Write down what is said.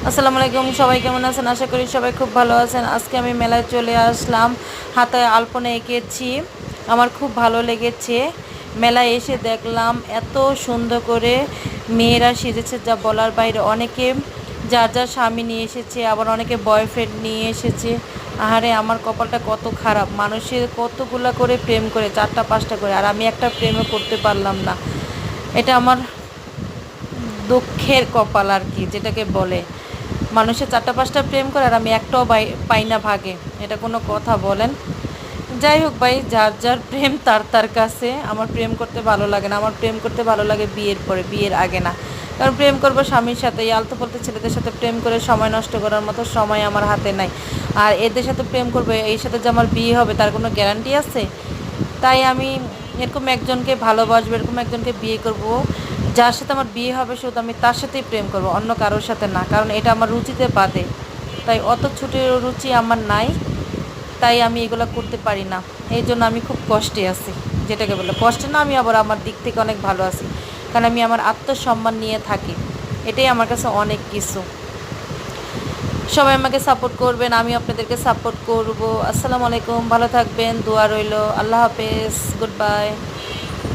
আসসালামু আলাইকুম, সবাই কেমন আছেন? আশা করি সবাই খুব ভালো আছেন। আজকে আমি মেলায় চলে আসলাম, হাতে আলপনা এঁকেছি, আমার খুব ভালো লেগেছে। মেলায় এসে দেখলাম এত সুন্দর করে মেয়েরা সেজেছে যা বলার বাইরে। অনেকে যার যার স্বামী নিয়ে এসেছে, আবার অনেকে বয়ফ্রেন্ড নিয়ে এসেছে। আহারে আমার কপালটা কত খারাপ, মানুষের কতগুলা করে প্রেম করে, 4টা 5টা করে, আর আমি একটা প্রেমও করতে পারলাম না। এটা আমার দুঃখের কপাল আর কি, যেটাকে বলে। মানুষের 4টা 5টা প্রেম করে আর আমি একটাও পাই না ভাগে। এটা কোনো কথা বলেন? যাই হোক ভাই, যার যার প্রেম তার তার কাছে। আমার প্রেম করতে ভালো লাগে না, আমার প্রেম করতে ভালো লাগে বিয়ের পরে, বিয়ের আগে না। কারণ প্রেম করবো স্বামীর সাথে, এই আলতু ফালতু ছেলেদের সাথে প্রেম করে সময় নষ্ট করার মতো সময় আমার হাতে নাই। আর এদের সাথে প্রেম করবো, এই সাথে যে আমার বিয়ে হবে তার কোনো গ্যারান্টি আছে? তাই আমি এরকম একজনকে ভালোবাসবো, এরকম একজনকে বিয়ে করব, যার সাথে আমার বিয়ে হবে শুধু আমি তার সাথেই প্রেম করব, অন্য কারোর সাথে না। কারণ এটা আমার রুচিতে বাদে। তাই অত ছোট রুচি আমার নাই, তাই আমি এগুলো করতে পারি না। এই জন্য আমি খুব কষ্টে আছি, যেটাকে বলে কষ্টে না, আমি আবার আমার দিক থেকে অনেক ভালো আছি। কারণ আমি আমার আত্মসম্মান নিয়ে থাকি, এটাই আমার কাছে অনেক কিছু। সবাই আমাকে সাপোর্ট করবেন, আমি আপনাদেরকে সাপোর্ট করব। আসসালামু আলাইকুম, ভালো থাকবেন, দোয়া রইল। আল্লাহ হাফেজ, গুড বাই।